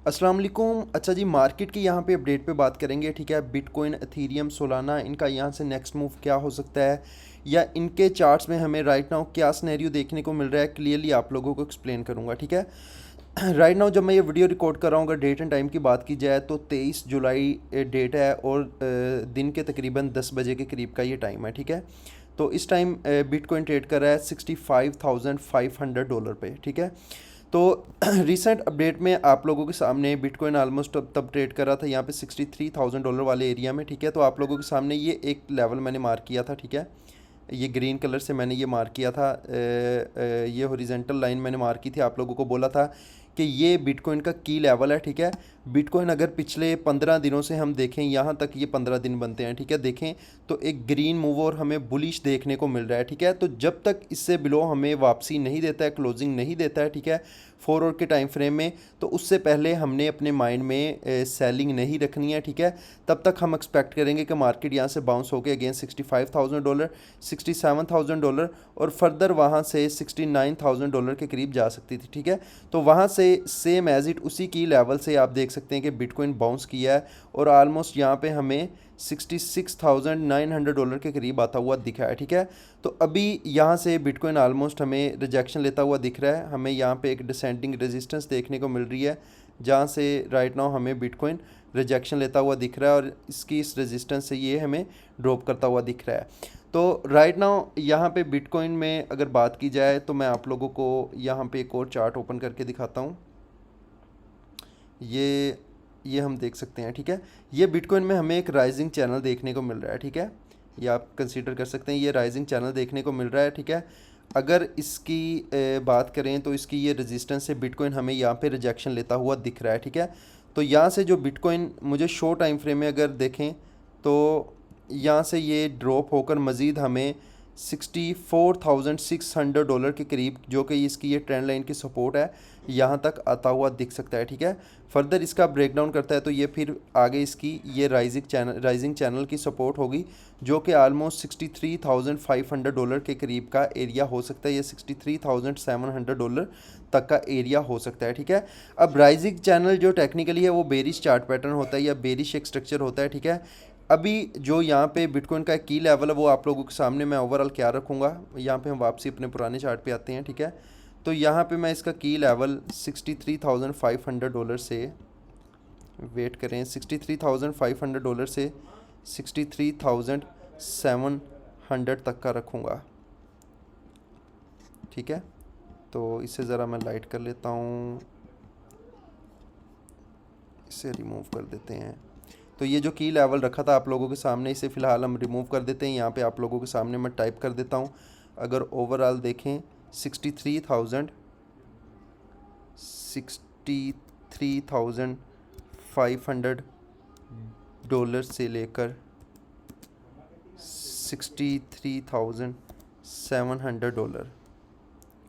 अस्सलाम वालेकुम। अच्छा जी, मार्केट की यहाँ पे अपडेट पे बात करेंगे। ठीक है, बिटकॉइन, एथीरियम, सोलाना, इनका यहाँ से नेक्स्ट मूव क्या हो सकता है या इनके चार्ट्स में हमें राइट नाउ क्या सिनेरियो देखने को मिल रहा है, क्लियरली आप लोगों को एक्सप्लेन करूँगा। ठीक है, राइट नाउ जब मैं ये वीडियो रिकॉर्ड कर रहा हूँ, अगर डेट एंड टाइम की बात की जाए तो 23 जुलाई डेट है और दिन के तकरीबन 10 बजे के करीब का ये टाइम है। ठीक है, तो इस टाइम बिटकॉइन ट्रेड कर रहा है $65,500 पे। ठीक है, तो रिसेंट अपडेट में आप लोगों के सामने बिटकॉइन ऑलमोस्ट तब ट्रेड कर रहा था यहाँ पे $63,000 वाले एरिया में। ठीक है, तो आप लोगों के सामने ये एक लेवल मैंने मार्क किया था। ठीक है, ये ग्रीन कलर से मैंने ये मार्क किया था, ये हॉरिजेंटल लाइन मैंने मार्क की थी, आप लोगों को बोला था कि ये बिटकॉइन का की लेवल है। ठीक है, बिटकॉइन अगर पिछले 15 दिनों से हम देखें, यहाँ तक ये 15 दिन बनते हैं। ठीक है, देखें तो एक ग्रीन मूव और हमें बुलिश देखने को मिल रहा है। ठीक है, तो जब तक इससे बिलो हमें वापसी नहीं देता है, क्लोजिंग नहीं देता है, ठीक है, 4 आवर के टाइम फ्रेम में, तो उससे पहले हमने अपने माइंड में सेलिंग नहीं रखनी है। ठीक है, तब तक हम एक्सपेक्ट करेंगे कि मार्केट यहाँ से बाउंस होकर अगेन $65,000, $67,000 और फर्दर वहाँ से $69,000 के करीब जा सकती थी। ठीक है, तो वहाँ से सेम एज इट उसी की लेवल से आप देख सकते हैं कि बिटकॉइन बाउंस किया है और आलमोस्ट यहाँ पे हमें $66,900 के करीब आता हुआ दिखा है। ठीक है, तो अभी यहाँ से बिटकॉइन आलमोस्ट हमें रिजेक्शन लेता हुआ दिख रहा है। हमें यहाँ पे एक डिसेंडिंग रेजिस्टेंस देखने को मिल रही है, जहाँ से राइट नाउ हमें बिटकॉइन रिजेक्शन लेता हुआ दिख रहा है और इसकी इस रेजिस्टेंस से ये हमें ड्रॉप करता हुआ दिख रहा है। तो राइट नाउ यहाँ पे बिटकॉइन में अगर बात की जाए तो मैं आप लोगों को यहाँ पे एक और चार्ट ओपन करके दिखाता हूँ। ये हम देख सकते हैं। ठीक है, ये बिटकॉइन में हमें एक राइजिंग चैनल देखने को मिल रहा है। ठीक है, ये आप कंसीडर कर सकते हैं, ये राइजिंग चैनल देखने को मिल रहा है। ठीक है, अगर इसकी बात करें तो इसकी ये रेजिस्टेंस से बिटकॉइन हमें यहाँ पे रिजेक्शन लेता हुआ दिख रहा है। ठीक है, तो यहाँ से जो बिटकॉइन मुझे शॉर्ट टाइम फ्रेम में अगर देखें तो यहाँ से ये ड्रॉप होकर मज़ीद हमें $64,600 के करीब, जो कि इसकी ये ट्रेंड लाइन की सपोर्ट है, यहाँ तक आता हुआ दिख सकता है। ठीक है, फर्दर इसका ब्रेकडाउन करता है तो ये फिर आगे इसकी ये राइजिंग चैनल की सपोर्ट होगी, जो कि आलमोस्ट $63,500 के करीब का एरिया हो सकता है। ये $63,700 तक का एरिया हो सकता है। ठीक है, अब राइजिंग चैनल जो टेक्निकली है वो बेरिश चार्ट पैटर्न होता है या बेरिश एक स्ट्रक्चर होता है। ठीक है, अभी जो यहाँ पे बिटकॉइन का की लेवल है वो आप लोगों के सामने मैं ओवरऑल क्या रखूँगा। यहाँ पे हम वापसी अपने पुराने चार्ट पे आते हैं। ठीक है, तो यहाँ पे मैं इसका की लेवल $63,500 से, वेट करें, $63,500 से $63,700 तक का रखूँगा। ठीक है, तो इसे ज़रा मैं लाइट कर लेता हूँ, इसे रिमूव कर देते हैं। तो ये जो की लेवल रखा था आप लोगों के सामने, इसे फ़िलहाल हम रिमूव कर देते हैं। यहाँ पे आप लोगों के सामने मैं टाइप कर देता हूँ। अगर ओवरऑल देखें, 63,500 से लेकर $63,700।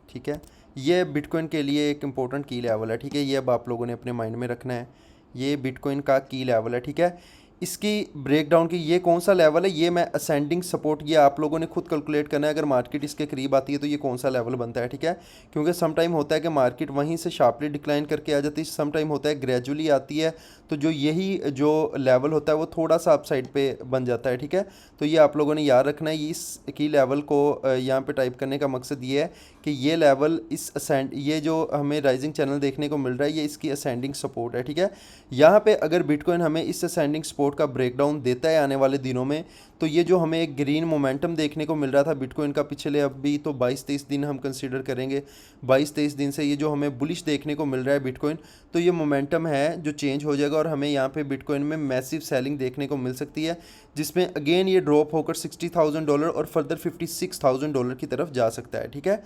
ठीक है, ये बिटकॉइन के लिए एक इम्पोर्टेंट की लेवल है। ठीक है, ये अब आप लोगों ने अपने माइंड में रखना है, ये बिटकॉइन का की लेवल है। ठीक है, इसकी ब्रेकडाउन की ये कौन सा लेवल है, ये मैं असेंडिंग सपोर्ट, ये आप लोगों ने खुद कैलकुलेट करना है। अगर मार्केट इसके करीब आती है तो ये कौन सा लेवल बनता है। ठीक है, क्योंकि सम टाइम होता है कि मार्केट वहीं से शार्पली डिक्लाइन करके आ जाती है, सम टाइम होता है ग्रेजुअली आती है, तो जो यही जो लेवल होता है वो थोड़ा सा अपसाइड पे बन जाता है। ठीक है, तो ये आप लोगों ने याद रखना है। इस की लेवल को यहाँ पे टाइप करने का मकसद ये है कि ये लेवल इस असेंड, ये जो हमें राइजिंग चैनल देखने को मिल रहा है, ये इसकी असेंडिंग सपोर्ट है। ठीक है, यहाँ पे अगर बिटकॉइन हमें इस असेंडिंग सपोर्ट का ब्रेकडाउन देता है आने वाले दिनों में, तो ये जो हमें एक ग्रीन मोमेंटम देखने को मिल रहा था बिटकॉइन का पिछले अभी तो 22-23 दिन हम कंसीडर करेंगे, 22-23 दिन से ये जो हमें बुलिश देखने को मिल रहा है बिटकॉइन, तो ये मोमेंटम है जो चेंज हो जाएगा और हमें यहाँ पे बिटकॉइन में मैसिव सेलिंग देखने को मिल सकती है, जिसमें अगेन ये ड्रॉप होकर $60,000 और फर्दर $56,000 की तरफ जा सकता है। ठीक है,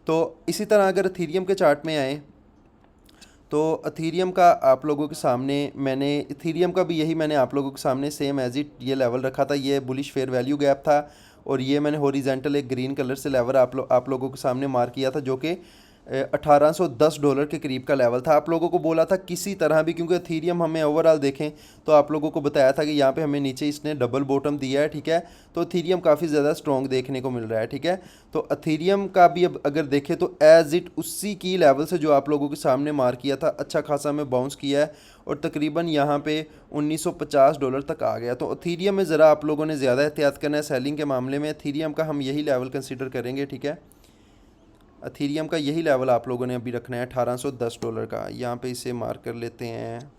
तो इसी तरह अगर एथीरियम के चार्ट में आए तो एथीरियम का आप लोगों के सामने मैंने, एथीरियम का भी यही मैंने आप लोगों के सामने सेम एज इट ये लेवल रखा था। ये बुलिश फेयर वैल्यू गैप था और ये मैंने हॉरिजेंटल एक ग्रीन कलर से लेवल आप लोगों के सामने मार्क किया था, जो कि $1810 के करीब का लेवल था। आप लोगों को बोला था किसी तरह भी, क्योंकि एथीरियम हमें ओवरऑल देखें तो आप लोगों को बताया था कि यहाँ पे हमें नीचे इसने डबल बॉटम दिया है, ठीक है। तो एथीरियम काफ़ी ज़्यादा स्ट्रॉन्ग देखने को मिल रहा है, ठीक है। तो एथीरियम का भी अब अगर देखें तो एज इट उसी की लेवल से जो आप लोगों के सामने मार किया था, अच्छा खासा हमें बाउंस किया है और तकरीबन यहाँ पे $1950 तक आ गया। तो एथीरियम में ज़रा आप लोगों ने ज़्यादा एहतियात करना है सेलिंग के मामले में। एथीरियम का हम यही लेवल कंसिडर करेंगे, ठीक है। एथीरियम का यही लेवल आप लोगों ने अभी रखना है $1810 का। यहाँ पे इसे मार्क कर लेते हैं,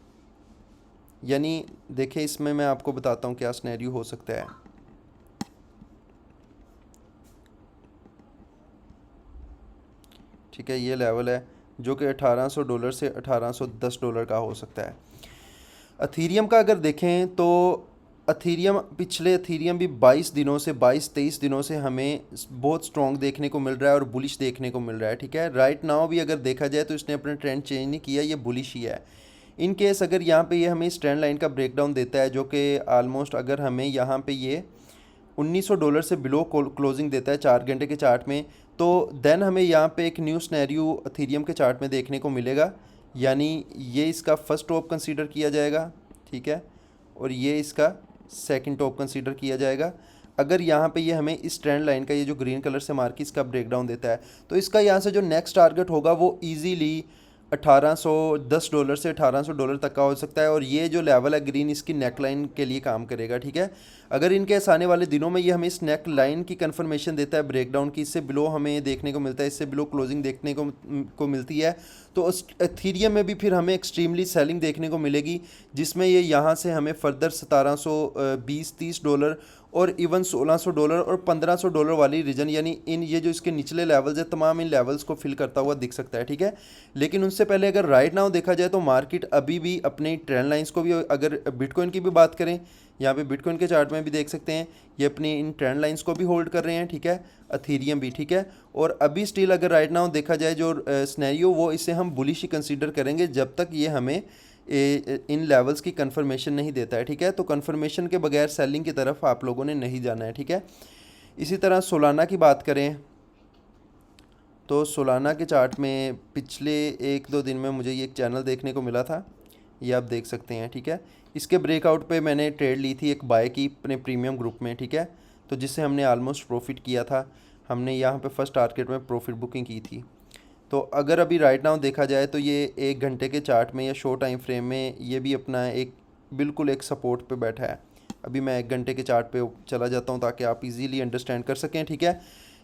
यानी देखें इसमें मैं आपको बताता हूँ क्या सिनेरियो हो सकता है। ठीक है, ये लेवल है जो कि $1800 से $1810 का हो सकता है। एथीरियम का अगर देखें तो एथीरियम पिछले एथीरियम भी 22 दिनों से 22-23 दिनों से हमें बहुत स्ट्रॉन्ग देखने को मिल रहा है और बुलिश देखने को मिल रहा है, ठीक है। राइट नाउ भी अगर देखा जाए तो इसने अपना ट्रेंड चेंज नहीं किया, ये बुलिश ही है। इन केस अगर यहाँ पे ये हमें इस ट्रेंड लाइन का ब्रेकडाउन देता है जो कि आलमोस्ट अगर हमें यहाँ पे ये $1900 से बिलो क्लोजिंग देता है 4 घंटे के चार्ट में, तो देन हमें यहाँ पे एक न्यू सिनेरियो एथीरियम के चार्ट में देखने को मिलेगा। यानी ये इसका फर्स्ट टॉप कंसीडर किया जाएगा, ठीक है, और ये इसका सेकंड टॉप कंसीडर किया जाएगा। अगर यहाँ पे ये हमें इस ट्रेंड लाइन का ये जो ग्रीन कलर से मार्क इसका ब्रेकडाउन देता है, तो इसका यहाँ से जो नेक्स्ट टारगेट होगा वो इजीली $1810 से $1800 तक का हो सकता है। और ये जो लेवल है ग्रीन, इसकी नेक लाइन के लिए काम करेगा, ठीक है। अगर इनके आने वाले दिनों में ये हमें इस नेक लाइन की कंफर्मेशन देता है ब्रेकडाउन की, इससे बिलो हमें देखने को मिलता है, इससे बिलो क्लोजिंग देखने को मिलती है, तो एथीरियम में भी फिर हमें एक्सट्रीमली सेलिंग देखने को मिलेगी, जिसमें ये यहाँ से हमें फर्दर $1720-30 और इवन $1600 और $1500 वाली रीजन, यानी इन ये जो इसके निचले लेवल्स है तमाम इन लेवल्स को फिल करता हुआ दिख सकता है, ठीक है। लेकिन उससे पहले अगर राइट नाउ देखा जाए तो मार्केट अभी भी अपने ट्रेंड लाइंस को भी, अगर बिटकॉइन की भी बात करें, यहाँ पे बिटकॉइन के चार्ट में भी देख सकते हैं ये अपनी इन ट्रेंड लाइंस को भी होल्ड कर रहे हैं, ठीक है। एथीरियम भी, ठीक है। और अभी स्टिल अगर राइट नाउ देखा जाए जो सिनेरियो, वो इसे हम बुलिश ही कंसीडर करेंगे जब तक ये हमें इन लेवल्स की कंफर्मेशन नहीं देता है, ठीक है। तो कंफर्मेशन के बगैर सेलिंग की तरफ आप लोगों ने नहीं जाना है, ठीक है। इसी तरह सोलाना की बात करें तो सोलाना के चार्ट में पिछले 1-2 दिन में मुझे ये एक चैनल देखने को मिला था, ये आप देख सकते हैं, ठीक है। इसके ब्रेकआउट पे मैंने ट्रेड ली थी एक बाय की अपने प्रीमियम ग्रुप में, ठीक है। तो जिससे हमने आलमोस्ट प्रॉफिट किया था, हमने यहाँ पे फर्स्ट टारगेट में प्रॉफिट बुकिंग की थी। तो अगर अभी राइट नाउ देखा जाए तो ये 1 घंटे के चार्ट में या शॉर्ट टाइम फ्रेम में ये भी अपना एक बिल्कुल एक सपोर्ट पे बैठा है। अभी मैं 1 घंटे के चार्ट पे चला जाता हूँ ताकि आप इजीली अंडरस्टैंड कर सकें, ठीक है।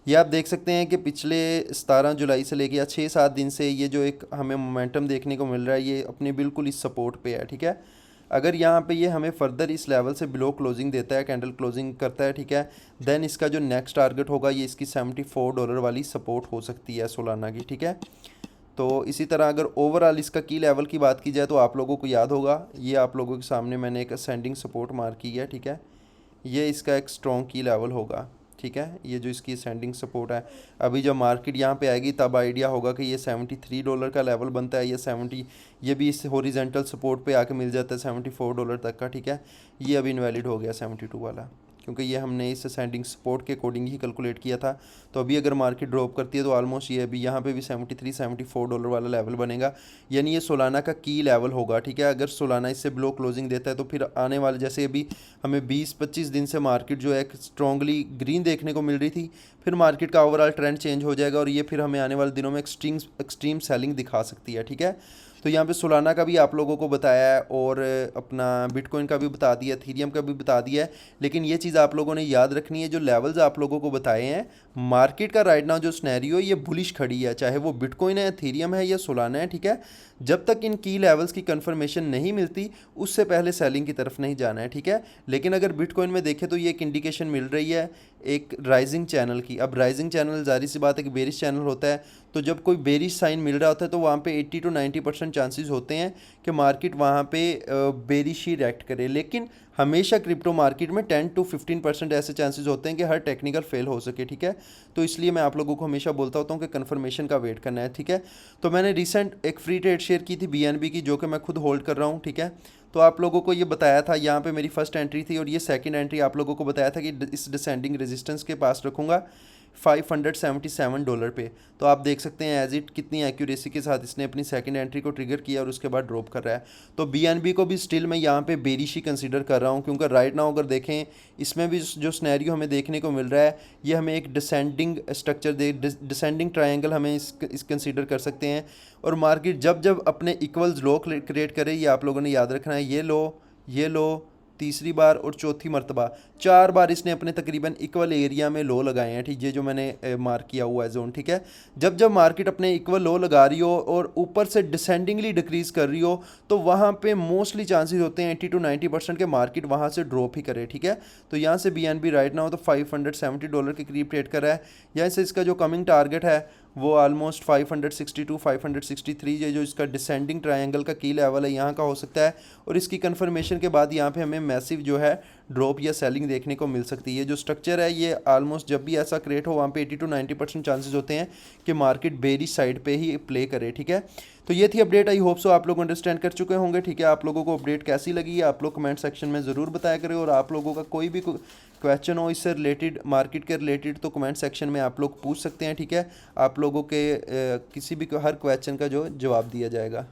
ये आप देख सकते हैं कि पिछले 17 जुलाई से लेकर या 6-7 दिन से ये जो एक हमें मोमेंटम देखने को मिल रहा है, ये अपने बिल्कुल इस सपोर्ट पे है, ठीक है। अगर यहाँ पे ये हमें फर्दर इस लेवल से बिलो क्लोजिंग देता है, कैंडल क्लोजिंग करता है, ठीक है, देन इसका जो नेक्स्ट टारगेट होगा ये इसकी $74 वाली सपोर्ट हो सकती है सोलाना की, ठीक है। तो इसी तरह अगर ओवरऑल इसका की लेवल की बात की जाए तो आप लोगों को याद होगा, ये आप लोगों के सामने मैंने एक असेंडिंग सपोर्ट मार्क की है, ठीक है। ये इसका एक स्ट्रॉन्ग की लेवल होगा, ठीक है। ये जो इसकी असेंडिंग सपोर्ट है, अभी जब मार्केट यहाँ पे आएगी तब आइडिया होगा कि ये $73 का लेवल बनता है, ये भी इस हॉरिजॉन्टल सपोर्ट पे आके मिल जाता है $74 तक का, ठीक है। ये अभी इनवैलिड हो गया 72 वाला, क्योंकि ये हमने इस असेंडिंग सपोर्ट के अकॉर्डिंग ही कैलकुलेट किया था। तो अभी अगर मार्केट ड्रॉप करती है तो ऑलमोस्ट ये अभी यहाँ पे भी $73-74 वाला लेवल बनेगा, यानी ये सोलाना का की लेवल होगा, ठीक है। अगर सोलाना इससे ब्लो क्लोजिंग देता है तो फिर आने वाले, जैसे अभी हमें 20-25 दिन से मार्केट जो है स्ट्रॉन्गली ग्रीन देखने को मिल रही थी, फिर मार्केट का ओवरऑल ट्रेंड चेंज हो जाएगा और ये फिर हमें आने वाले दिनों में एक्सट्रीम सेलिंग दिखा सकती है, ठीक है। तो यहाँ पे सोलाना का भी आप लोगों को बताया है और अपना बिटकॉइन का भी बता दिया, एथीरियम का भी बता दिया है। लेकिन ये चीज़ आप लोगों ने याद रखनी है, जो लेवल्स आप लोगों को बताए हैं, मार्केट का राइट नाउ जो सिनेरियो ये बुलिश खड़ी है, चाहे वो बिटकॉइन है, एथीरियम है या सोलाना है, ठीक है। जब तक इन की लेवल्स की कंफर्मेशन नहीं मिलती उससे पहले सेलिंग की तरफ नहीं जाना है, ठीक है। लेकिन अगर बिटकॉइन में देखें तो ये एक इंडिकेशन मिल रही है एक राइजिंग चैनल की। अब राइजिंग चैनल जाहिर सी बात है कि बेरिश चैनल होता है, तो जब कोई बेरिश साइन मिल रहा होता है तो वहाँ पे 80-90% चांसेस होते हैं कि मार्केट वहाँ पे बेरिश ही रिएक्ट करे। लेकिन हमेशा क्रिप्टो मार्केट में 10-15% ऐसे चांसेस होते हैं कि हर टेक्निकल फेल हो सके, ठीक है। तो इसलिए मैं आप लोगों को हमेशा बोलता होता हूँ कि कंफर्मेशन का वेट करना है, ठीक है। तो मैंने रिसेंट एक फ्री ट्रेड शेयर की थी BNB की, जो कि मैं खुद होल्ड कर रहा हूँ, ठीक है। तो आप लोगों को ये बताया था, यहाँ पे मेरी फर्स्ट एंट्री थी और ये सेकंड एंट्री आप लोगों को बताया था कि इस डिसेंडिंग रेजिस्टेंस के पास रखूँगा। $577 पे। तो आप देख सकते हैं एज इट कितनी एक्यूरेसी के साथ इसने अपनी सेकंड एंट्री को ट्रिगर किया और उसके बाद ड्रॉप कर रहा है। तो BNB को भी स्टिल मैं यहाँ पे बेरिश ही कंसीडर कर रहा हूँ, क्योंकि राइट नाउ अगर देखें इसमें भी जो स्नैरियो हमें देखने को मिल रहा है ये हमें एक डिसेंडिंग स्ट्रक्चर डिसेंडिंग ट्रायंगल हमें इस कंसीडर कर सकते हैं। और मार्केट जब जब अपने इक्वल्स लो क्रिएट करे, ये आप लोगों ने याद रखना है, ये लो तीसरी बार और चौथी मरतबा 4 बार इसने अपने तकरीबन इक्वल एरिया में लो लगाए हैं। ठीक, ये जो मैंने मार्क किया हुआ है जोन, ठीक है। जब जब मार्केट अपने इक्वल लो लगा रही हो और ऊपर से डिसेंडिंगली डिक्रीज कर रही हो तो वहाँ पे मोस्टली चांसेस होते हैं 80 to 90% के मार्केट वहाँ से ड्रॉप ही करे, ठीक है। तो यहाँ से BNB राइट नाउ तो $570 के करीब ट्रेड कर रहा है। यहाँ से इसका जो कमिंग टारगेट है वो ऑलमोस्ट 562 563, ये जो इसका डिसेंडिंग ट्रायंगल का की लेवल है यहाँ का हो सकता है। और इसकी कंफर्मेशन के बाद यहाँ पे हमें मैसिव जो है ड्रॉप या सेलिंग देखने को मिल सकती है। जो स्ट्रक्चर है ये ऑलमोस्ट जब भी ऐसा क्रिएट हो वहाँ पे 80 to 90% चांसेस होते हैं कि मार्केट बेरिश साइड पे ही प्ले करे, ठीक है। तो ये थी अपडेट, आई होप सो आप लोग अंडरस्टैंड कर चुके होंगे, ठीक है। आप लोगों को अपडेट कैसी लगी आप लोग कमेंट सेक्शन में ज़रूर बताया करें, और आप लोगों का कोई भी क्वेश्चन हो इससे रिलेटेड, मार्केट के रिलेटेड, तो कमेंट सेक्शन में आप लोग पूछ सकते हैं, ठीक है। आप लोगों के किसी भी हर क्वेश्चन का जो जवाब दिया जाएगा।